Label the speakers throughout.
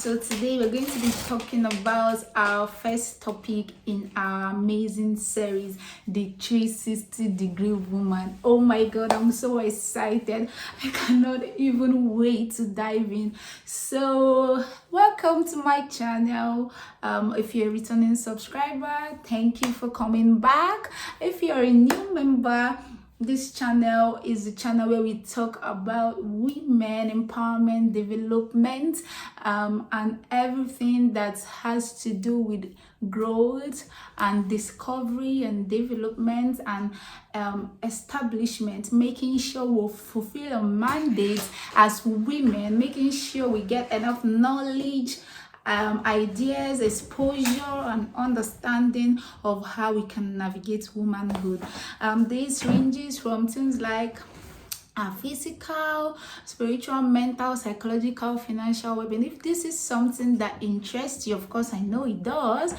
Speaker 1: So today we're going to be talking about our first topic in our amazing series, the 360-degree woman. Oh my god, I'm so excited. I cannot even wait to dive in. So welcome to my channel. If you're a returning subscriber, thank you for coming back. If you're a new member, this channel is the channel where we talk about women empowerment, development, and everything that has to do with growth and discovery and development and establishment, making sure we fulfill a mandate as women, making sure we get enough knowledge, ideas, exposure, and understanding of how we can navigate womanhood. This ranges from things like physical, spiritual, mental, psychological, financial well-being. If this is something that interests you, of course, I know it does,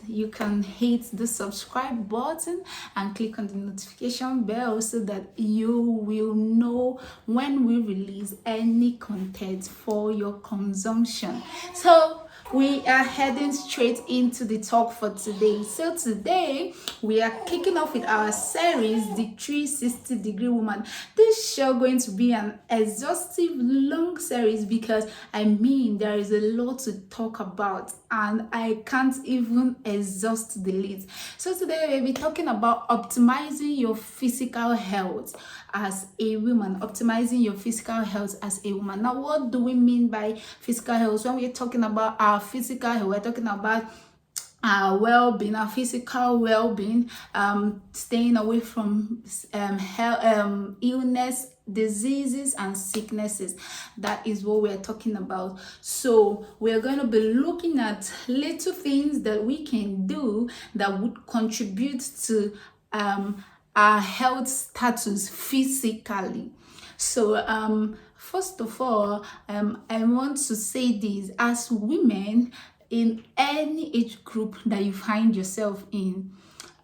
Speaker 1: you can hit the subscribe button and click on the notification bell so that you will know when we release any content for your consumption. So we are heading straight into the talk for today. So today we are kicking off with our series, the 360-degree woman. This show going to be an exhaustive long series because there is a lot to talk about and I can't even exhaust the list. So today we'll be talking about optimizing your physical health as a woman. Optimizing your physical health as a woman. Now, what do we mean by physical health? When we're talking about our physical health, we're talking about our well-being, our physical well-being, staying away from illness, diseases, and sicknesses. That is what we're talking about. So we're going to be looking at little things that we can do that would contribute to our health status physically. So first of all, I want to say this: as women in any age group that you find yourself in,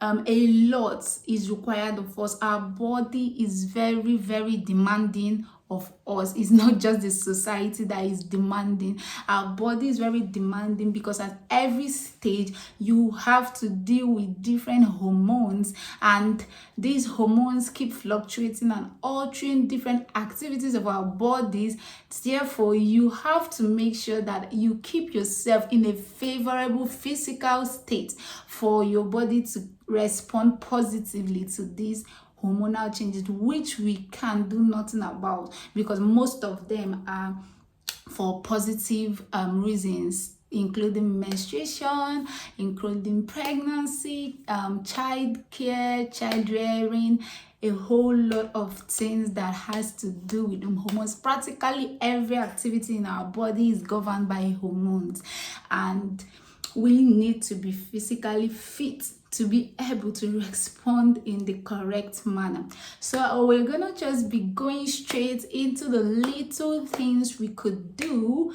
Speaker 1: a lot is required of us. Our body is very, very demanding of us. It's not just the society that is demanding. Our body is very demanding because at every stage you have to deal with different hormones, and these hormones keep fluctuating and altering different activities of our bodies. Therefore, you have to make sure that you keep yourself in a favorable physical state for your body to respond positively to these hormonal changes, which we can do nothing about because most of them are for positive reasons, including menstruation, including pregnancy, child care, child rearing, a whole lot of things that has to do with hormones. Practically every activity in our body is governed by hormones, and we need to be physically fit to be able to respond in the correct manner. So we're gonna just be going straight into the little things we could do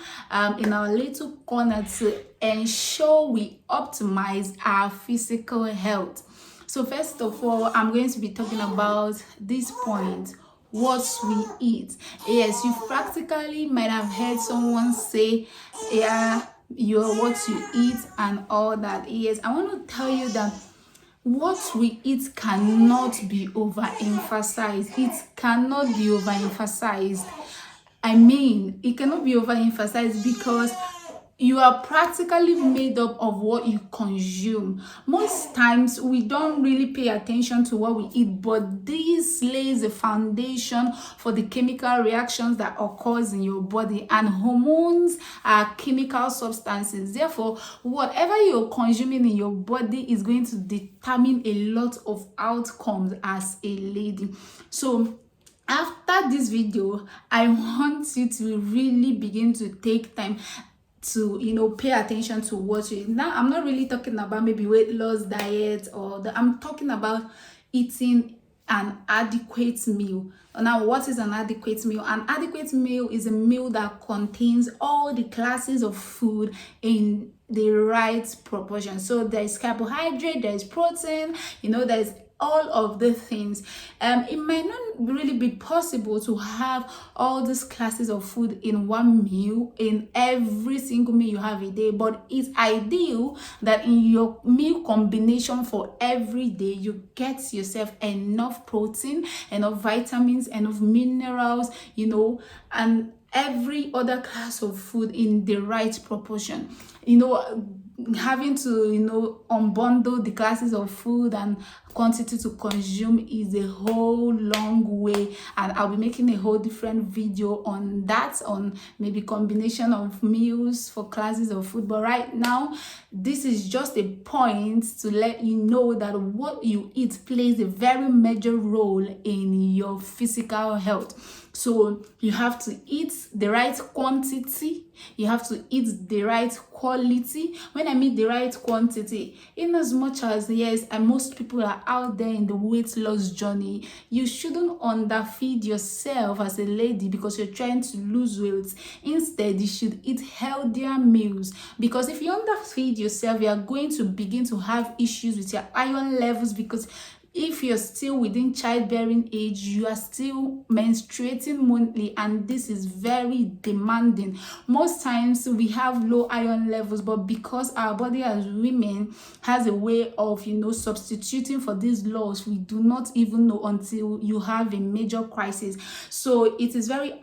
Speaker 1: in our little corner to ensure we optimize our physical health. So first of all, I'm going to be talking about this point: what we eat. Yes, you practically might have heard someone say, yeah, you're what you eat and all that. Yes, I want to tell you that what we eat cannot be overemphasized. It cannot be overemphasized. It cannot be overemphasized because you are practically made up of what you consume. Most times we don't really pay attention to what we eat, but this lays a foundation for the chemical reactions that occurs in your body, and hormones are chemical substances. Therefore, whatever you're consuming in your body is going to determine a lot of outcomes as a lady. So after this video, I want you to really begin to take time to pay attention to what you eat. Now, I'm not really talking about maybe weight loss diet I'm talking about eating an adequate meal. Now, what is an adequate meal? An adequate meal is a meal that contains all the classes of food in the right proportion. So there is carbohydrate, there is protein, there is all of the things. It might not really be possible to have all these classes of food in one meal, in every single meal you have a day, but it's ideal that in your meal combination for every day you get yourself enough protein, enough vitamins, enough minerals, and every other class of food in the right proportion. Having to unbundle the classes of food and quantity to consume is a whole long way, and I'll be making a whole different video on that, on maybe combination of meals for classes of food. But right now, this is just a point to let you know that what you eat plays a very major role in your physical health. So you have to eat the right quantity, you have to eat the right quality. When I mean the right quantity, in as much as, yes, and most people are out there in the weight loss journey, you shouldn't underfeed yourself as a lady because you're trying to lose weight. Instead, you should eat healthier meals, because if you underfeed yourself, you are going to begin to have issues with your iron levels, because if you're still within childbearing age, you are still menstruating monthly, and this is very demanding. Most times we have low iron levels, but because our body as women has a way of substituting for these lows, we do not even know until you have a major crisis. So it is very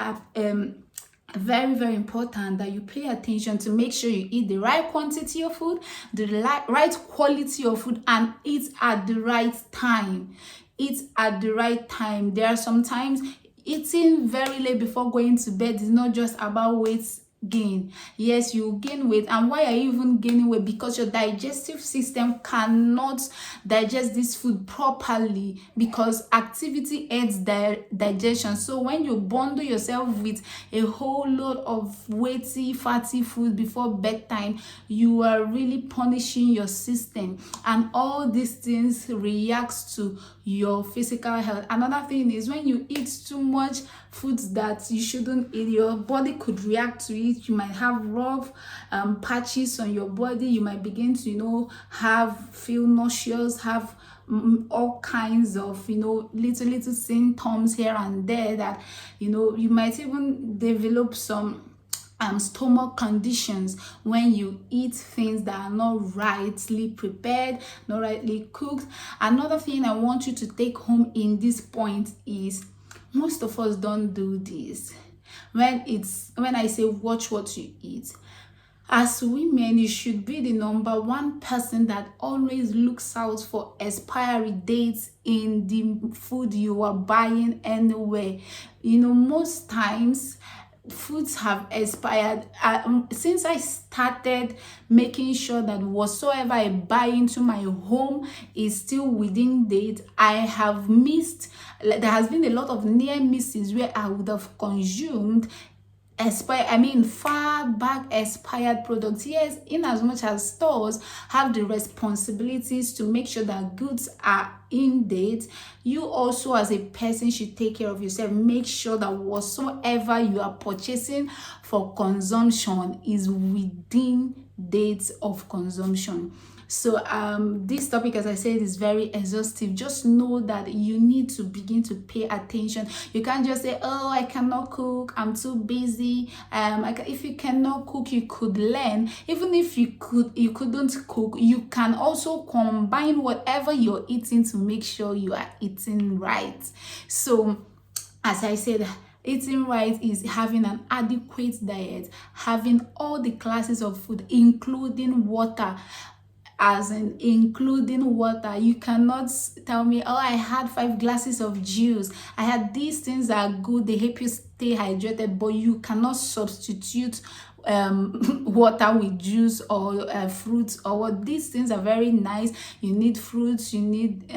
Speaker 1: very, very important that you pay attention to make sure you eat the right quantity of food, the right quality of food, and eat at the right time. Eat at the right time. There are sometimes eating very late before going to bed is not just about weight gain. Yes, you gain weight. And why are you even gaining weight? Because your digestive system cannot digest this food properly, because activity aids digestion. So when you bundle yourself with a whole lot of weighty, fatty food before bedtime, you are really punishing your system, and all these things reacts to your physical health. Another thing is, when you eat too much foods that you shouldn't eat, your body could react to it. You might have rough patches on your body. You might begin to feel nauseous, have all kinds of little symptoms here and there, that you might even develop some stomach conditions when you eat things that are not rightly prepared, not rightly cooked. Another thing I want you to take home in this point is, most of us don't do this. When I say watch what you eat, as women, you should be the number one person that always looks out for expiry dates in the food you are buying anywhere. Most times foods have expired. Since I started making sure that whatsoever I buy into my home is still within date, I have missed, there has been a lot of near misses where I would have consumed far back expired products. Yes, in as much as stores have the responsibilities to make sure that goods are in date, you also as a person should take care of yourself. Make sure that whatsoever you are purchasing for consumption is within dates of consumption. So this topic, as I said, is very exhaustive. Just know that you need to begin to pay attention. You can't just say, oh, I cannot cook, I'm too busy. If you cannot cook, you could learn. Even if you couldn't cook, you can also combine whatever you're eating to make sure you are eating right. So as I said, eating right is having an adequate diet, having all the classes of food, including water. Including water. You cannot tell me, oh, I had 5 glasses of juice. I had these things that are good, they help you stay hydrated, but you cannot substitute water with juice or fruits or what. These things are very nice. You need fruits, you need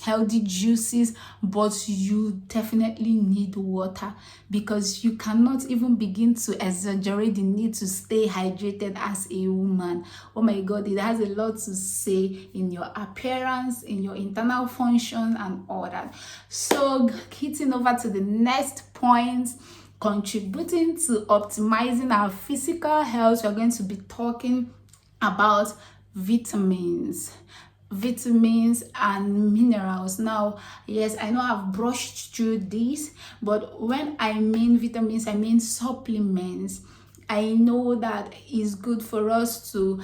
Speaker 1: healthy juices, but you definitely need water, because you cannot even begin to exaggerate the need to stay hydrated as a woman. Oh my God, it has a lot to say in your appearance, in your internal function and all that. So hitting over to the next point, contributing to optimizing our physical health, we're going to be talking about vitamins. vitamins and minerals. Now, yes, I know I've brushed through this, but when I mean vitamins, I mean supplements. I know that it's good for us to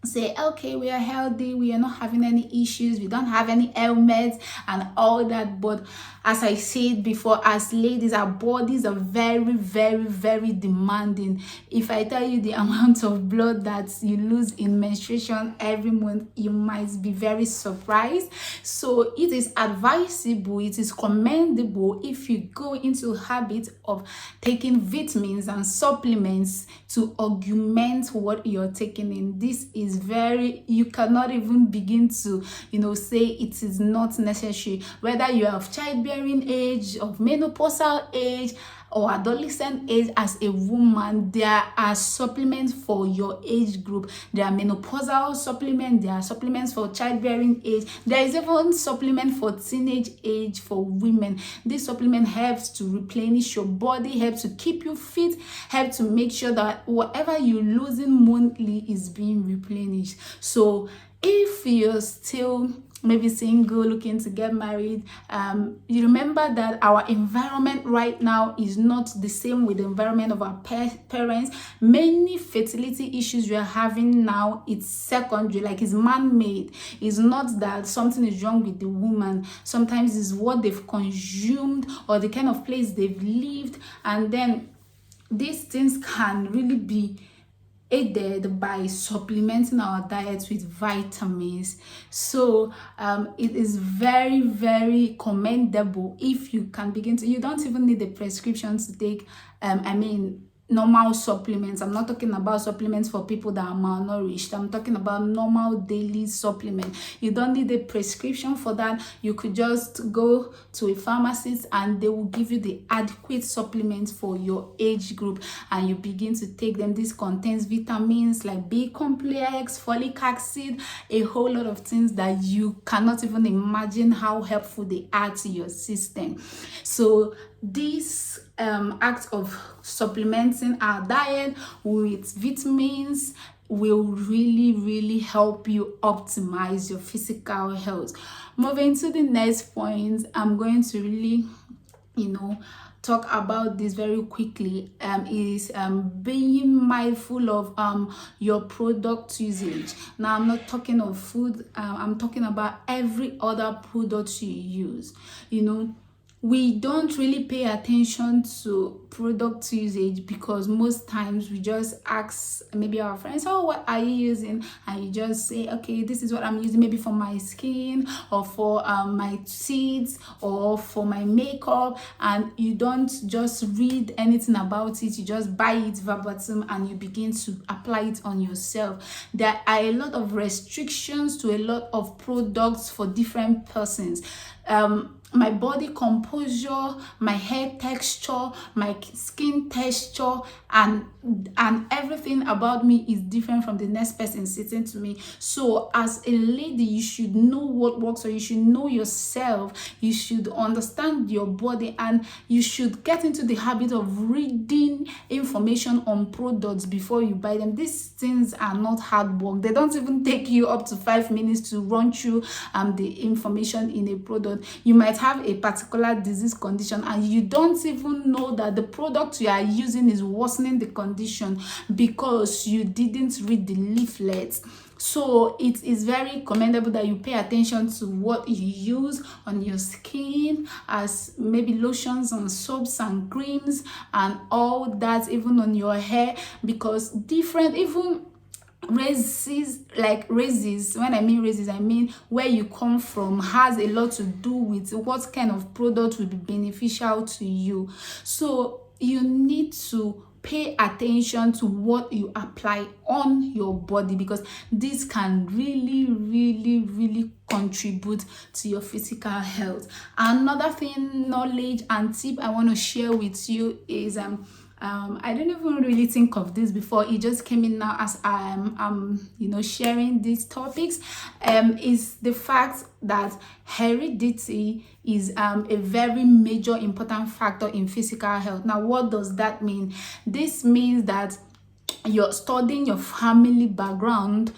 Speaker 1: say, okay, we are healthy, we are not having any issues, we don't have any ailments and all that. But as I said before, as ladies, our bodies are very, very, very demanding. If I tell you the amount of blood that you lose in menstruation every month, you might be very surprised. So it is advisable, it is commendable if you go into habit of taking vitamins and supplements to augment what you're taking in. This is very, you cannot even begin to say it is not necessary, whether you are of childbearing age, of menopausal age, or adolescent age. As a woman, there are supplements for your age group. There are menopausal supplements, there are supplements for childbearing age, there is even supplement for teenage age for women. This supplement helps to replenish your body, helps to keep you fit, helps to make sure that whatever you're losing monthly is being replenished. So if you're still maybe single, looking to get married, you remember that our environment right now is not the same with the environment of our parents. Many fertility issues we are having now, it's secondary, like it's man-made. It's not that something is wrong with the woman. Sometimes it's what they've consumed or the kind of place they've lived, and then these things can really be aided by supplementing our diets with vitamins. So it is very, very commendable if you can begin to, you don't even need a prescription to take normal supplements. I'm not talking about supplements for people that are malnourished. I'm talking about normal daily supplements. You don't need a prescription for that. You could just go to a pharmacist and they will give you the adequate supplements for your age group, and you begin to take them. This contains vitamins like B complex, folic acid, a whole lot of things that you cannot even imagine how helpful they are to your system. So this act of supplementing our diet with vitamins will really, really help you optimize your physical health. Moving to the next point, I'm going to really talk about this very quickly, is being mindful of your product usage. Now, I'm not talking of food, I'm talking about every other product you use. We don't really pay attention to product usage because most times we just ask maybe our friends, oh, what are you using? And you just say, okay, this is what I'm using, maybe for my skin or for my teeth or for my makeup. And you don't just read anything about it, you just buy it verbatim and you begin to apply it on yourself. There are a lot of restrictions to a lot of products for different persons. My body composure, my hair texture, my skin texture, and everything about me is different from the next person sitting to me. So as a lady, you should know what works, or you should know yourself. You should understand your body, and you should get into the habit of reading information on products before you buy them. These things are not hard work. They don't even take you up to 5 minutes to run through the information in a product. You might have a particular disease condition and you don't even know that the product you are using is worsening the condition because you didn't read the leaflets. So it is very commendable that you pay attention to what you use on your skin, as maybe lotions and soaps and creams and all that, even on your hair, because different, even races, when I mean races, I mean where you come from, has a lot to do with what kind of product will be beneficial to you. So you need to pay attention to what you apply on your body, because this can really, really, really contribute to your physical health. Another thing, knowledge and tip I want to share with you is I didn't even really think of this before. It just came in now as I'm sharing these topics. Is the fact that heredity is a very major important factor in physical health. Now, what does that mean? This means that you're studying your family background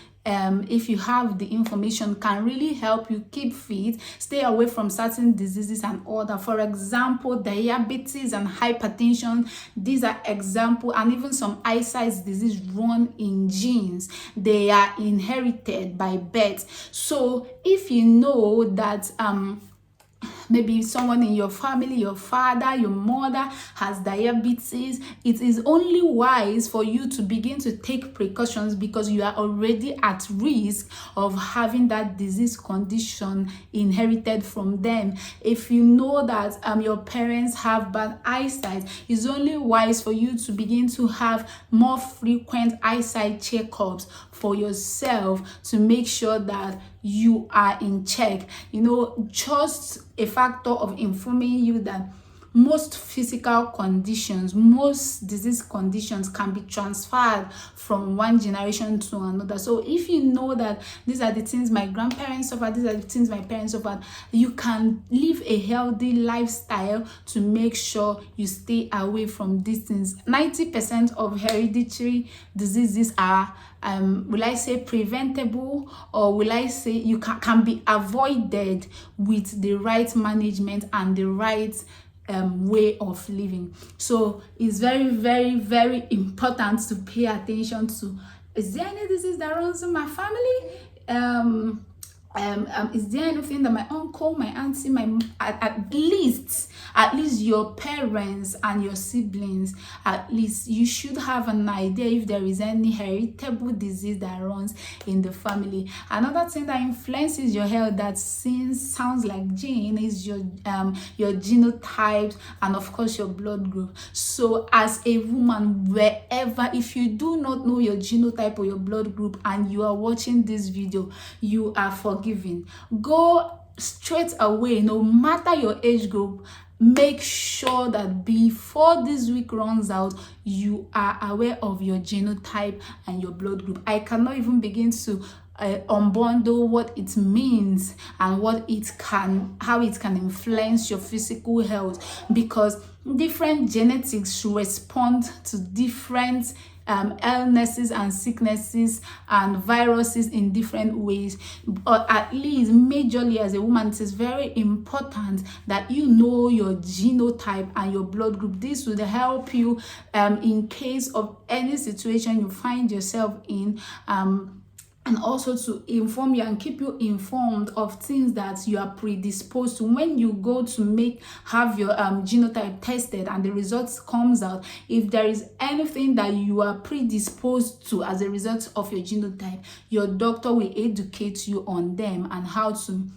Speaker 1: if you have the information, can really help you keep fit, stay away from certain diseases and all that. For example, diabetes and hypertension, these are example, and even some eyesight disease run in genes. They are inherited by birth. So if you know that maybe someone in your family, your father, your mother has diabetes, it is only wise for you to begin to take precautions, because you are already at risk of having that disease condition inherited from them. If you know that your parents have bad eyesight, it's only wise for you to begin to have more frequent eyesight checkups for yourself to make sure that you are in check. Just a factor of informing you that most physical conditions, most disease conditions can be transferred from one generation to another. So if you know that these are the things my grandparents suffered, these are the things my parents suffered, you can live a healthy lifestyle to make sure you stay away from these things. 90% of hereditary diseases are will I say preventable, or will I say you can be avoided with the right management and the right way of living. So it's very, very, very important to pay attention to, is there any disease that runs in my family? Is there anything that my uncle, my auntie, at least your parents and your siblings, at least you should have an idea if there is any heritable disease that runs in the family. Another thing that influences your health that sounds like gene is your genotype, and of course your blood group. So as a woman, wherever, if you do not know your genotype or your blood group and you are watching this video, you are forgiven. Go straight away, no matter your age group. Make sure that before this week runs out, you are aware of your genotype and your blood group. I cannot even begin to unbundle what it means and how it can influence your physical health, because different genetics respond to different illnesses and sicknesses and viruses in different ways. But at least majorly as a woman, it is very important that you know your genotype and your blood group. This will help you in case of any situation you find yourself in, and also to inform you and keep you informed of things that you are predisposed to. When you go to have your genotype tested and the results comes out, if there is anything that you are predisposed to as a result of your genotype, your doctor will educate you on them and how to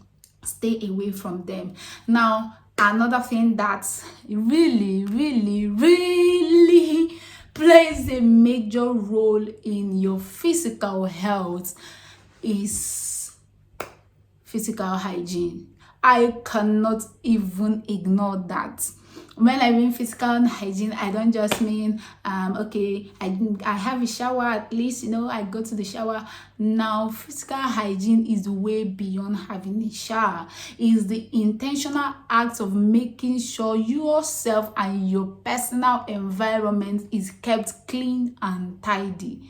Speaker 1: stay away from them. Now, another thing that really, really, really plays a major role in your physical health is physical hygiene. I cannot even ignore that. When I mean physical hygiene, I don't just mean I have a shower, at least I go to the shower. Now, physical hygiene is way beyond having a shower. It's the intentional act of making sure yourself and your personal environment is kept clean and tidy.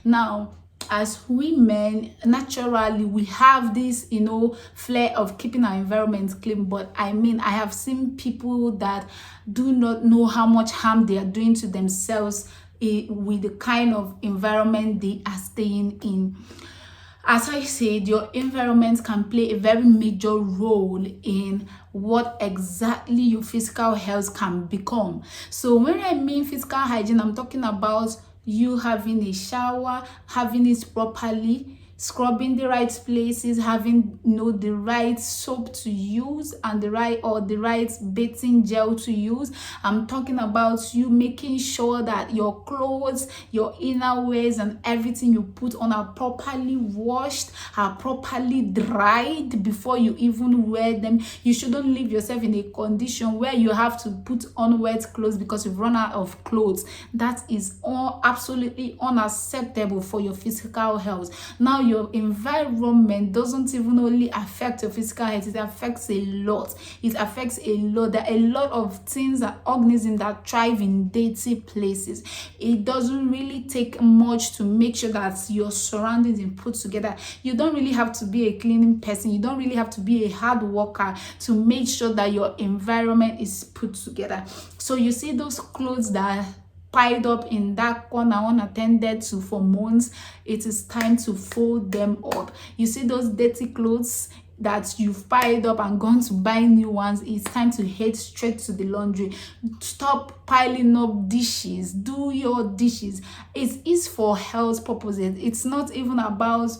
Speaker 1: Now, as women, naturally we have this flair of keeping our environment clean, but I have seen people that do not know how much harm they are doing to themselves with the kind of environment they are staying in. As I said, your environment can play a very major role in what exactly your physical health can become. So when I mean physical hygiene, I'm talking about you having a shower, having it properly, scrubbing the right places, having the right soap to use and the right bathing gel to use. I'm talking about you making sure that your clothes, your inner wears and everything you put on are properly washed, are properly dried before you even wear them. You shouldn't leave yourself in a condition where you have to put on wet clothes because you've run out of clothes. That is absolutely unacceptable for your physical health. Now your environment doesn't even only affect your physical health, it affects a lot. It affects a lot. There are a lot of things and organisms that thrive in dirty places. It doesn't really take much to make sure that your surroundings are put together. You don't really have to be a cleaning person. You don't really have to be a hard worker to make sure that your environment is put together. So you see those clothes that piled up in that corner unattended to for months, it is time to fold them up. You see those dirty clothes that you've piled up and gone to buy new ones, it's time to head straight to the laundry. Stop piling up dishes. Do your dishes. It is for health purposes. It's not even about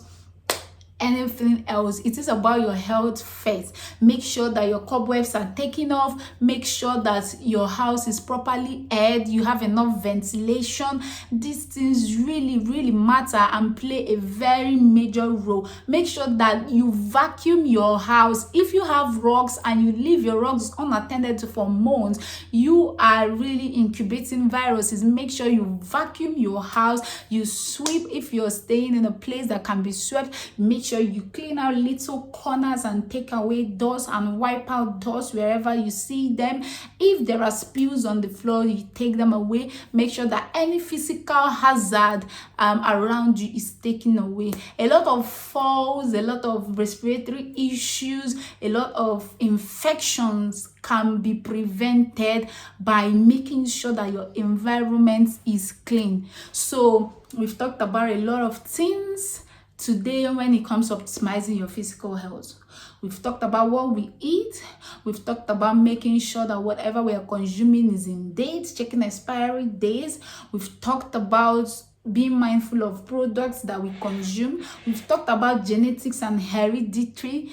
Speaker 1: anything else. It is about your health first. Make sure that your cobwebs are taken off. Make sure that your house is properly aired. You have enough ventilation. These things really matter and play a very major role. Make sure that you vacuum your house. If you have rugs and you leave your rugs unattended to for months, you are really incubating viruses. Make sure you vacuum your house. You sweep if you're staying in a place that can be swept. Make sure you clean out little corners and take away dust and wipe out dust wherever you see them. If there are spills on the floor, you take them away. Make sure that any physical hazard around you is taken away. A lot of falls, a lot of respiratory issues, a lot of infections can be prevented by making sure that your environment is clean. So we've talked about a lot of things today when it comes to optimizing your physical health. We've talked about what we eat. We've talked about making sure that whatever we are consuming is in date, checking expiry dates. We've talked about being mindful of products that we consume. We've talked about genetics and heredity,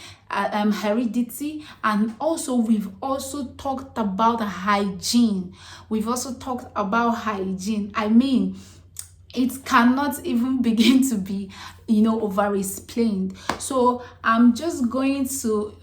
Speaker 1: and also we've also talked about hygiene. We've also talked about hygiene. I mean, it cannot even begin to be over explained. So I'm just going to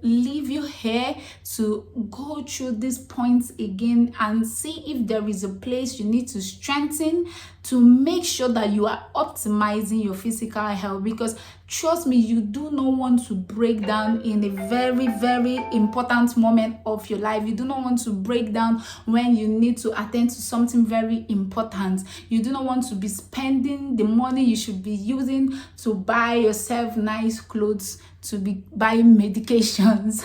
Speaker 1: leave you here to go through these points again and see if there is a place you need to strengthen to make sure that you are optimizing your physical health, because trust me, you do not want to break down in a very important moment of your life. You do not want to break down when you need to attend to something very important. You do not want to be spending the money you should be using to buy yourself nice clothes, to be buying medications.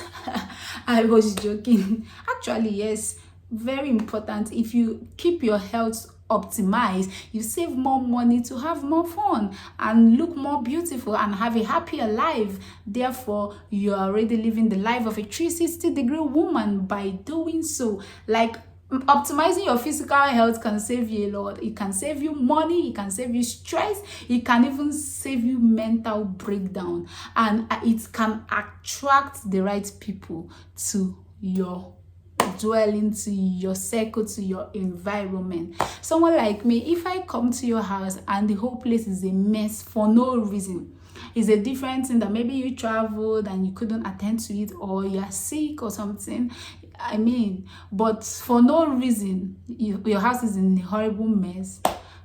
Speaker 1: I was joking. Actually, yes, very important. If you keep your health optimized, you save more money to have more fun and look more beautiful and have a happier life. Therefore, you are already living the life of a 360-degree woman by doing so. Like, optimizing your physical health can save you a lot. It can save you money, it can save you stress, it can even save you mental breakdown, and it can attract the right people to your dwelling, to your circle, to your environment. Someone like me, if I come to your house and the whole place is a mess for no reason, it's a different thing that maybe you traveled and you couldn't attend to it, or you're sick or something. I mean, but for no reason, your house is in a horrible mess.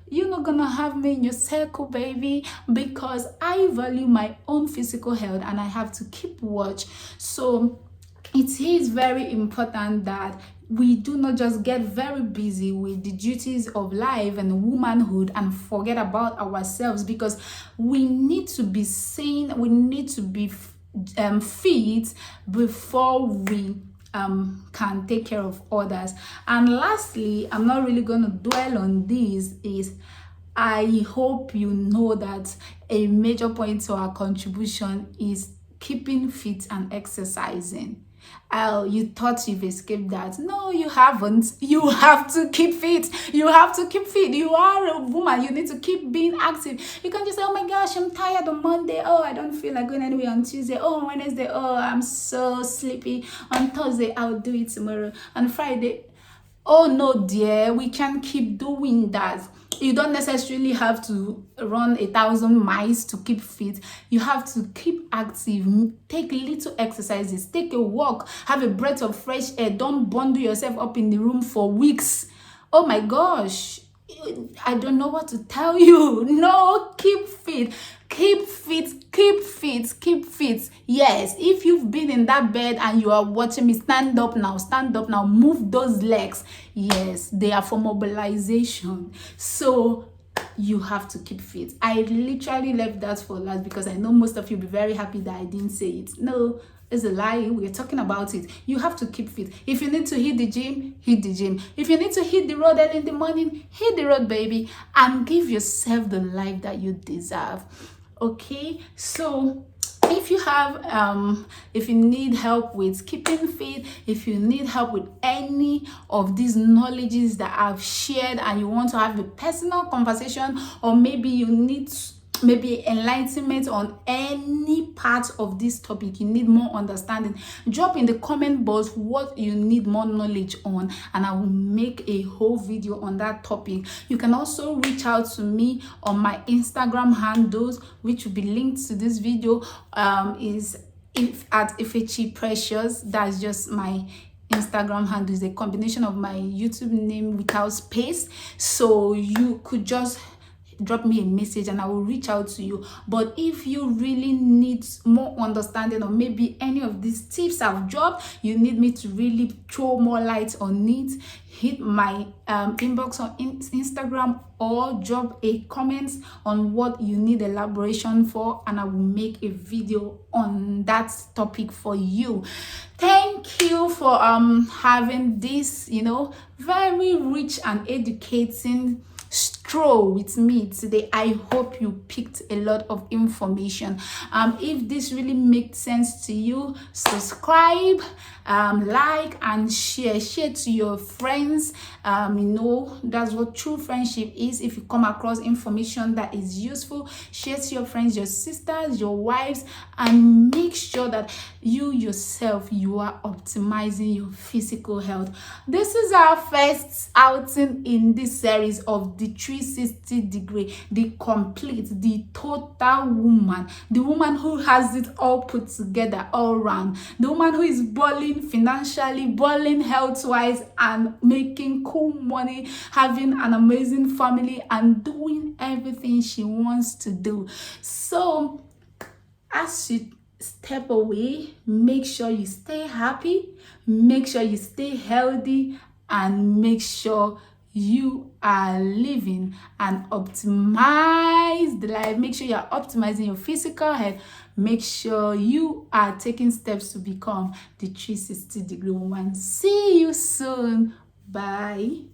Speaker 1: You're not gonna have me in your circle, baby, because I value my own physical health and I have to keep watch. So it is very important that we do not just get very busy with the duties of life and womanhood and forget about ourselves, because we need to be sane, we need to be fit before we can take care of others. And lastly, I'm not really going to dwell on this, is I hope you know that a major point to our contribution is keeping fit and exercising. You thought you've escaped that. No, you haven't. You have to keep fit. You have to keep fit. You are a woman. You need to keep being active. You can't just say, oh my gosh, I'm tired on Monday. Oh, I don't feel like going anywhere on Tuesday. Oh, Wednesday. Oh, I'm so sleepy. On Thursday, I'll do it tomorrow. On Friday. Oh no, dear. We can't keep doing that. You don't necessarily have to run 1,000 miles to keep fit. You have to keep active. Take little exercises. Take a walk. Have a breath of fresh air. Don't bundle yourself up in the room for weeks. Oh my gosh. I don't know what to tell you. No, keep fit. Keep fit, keep fit, keep fit. Yes, if you've been in that bed and you are watching me, stand up now, move those legs. Yes, they are for mobilization. So you have to keep fit. I literally left that for last because I know most of you will be very happy that I didn't say it. No, it's a lie. We're talking about it. You have to keep fit. If you need to hit the gym, hit the gym. If you need to hit the road early in the morning, hit the road, baby, and give yourself the life that you deserve. Okay, so if you have if you need help with keeping fit, if you need help with any of these knowledges that I've shared and you want to have a personal conversation, or maybe you need maybe enlightenment on any part of this topic, you need more understanding, drop in the comment box what you need more knowledge on, and I will make a whole video on that topic. You can also reach out to me on my Instagram handles, which will be linked to this video. Is if at Ifechi Precious. That's just my Instagram handle, is a combination of my YouTube name without space. So you could just drop me a message and I will reach out to you. But if you really need more understanding, or maybe any of these tips I've dropped, you need me to really throw more light on it, hit my inbox on Instagram, or drop a comment on what you need elaboration for, and I will make a video on that topic for you. Thank you for having this, very rich and educating stroll with me today. I hope you picked a lot of information. If this really makes sense to you, subscribe, like and share to your friends. That's what true friendship is. If you come across information that is useful, share to your friends, your sisters, your wives, and make sure that you yourself, you are optimizing your physical health. This is our first outing in this series of the 360 degree, the complete, the total woman, the woman who has it all put together all round, the woman who is balling financially, balling health-wise, and making cool money, having an amazing family, and doing everything she wants to do. So as you step away, make sure you stay happy, make sure you stay healthy, and make sure you are living an optimized life. Make sure you are optimizing your physical health. Make sure you are taking steps to become the 360 degree woman. See you soon. Bye.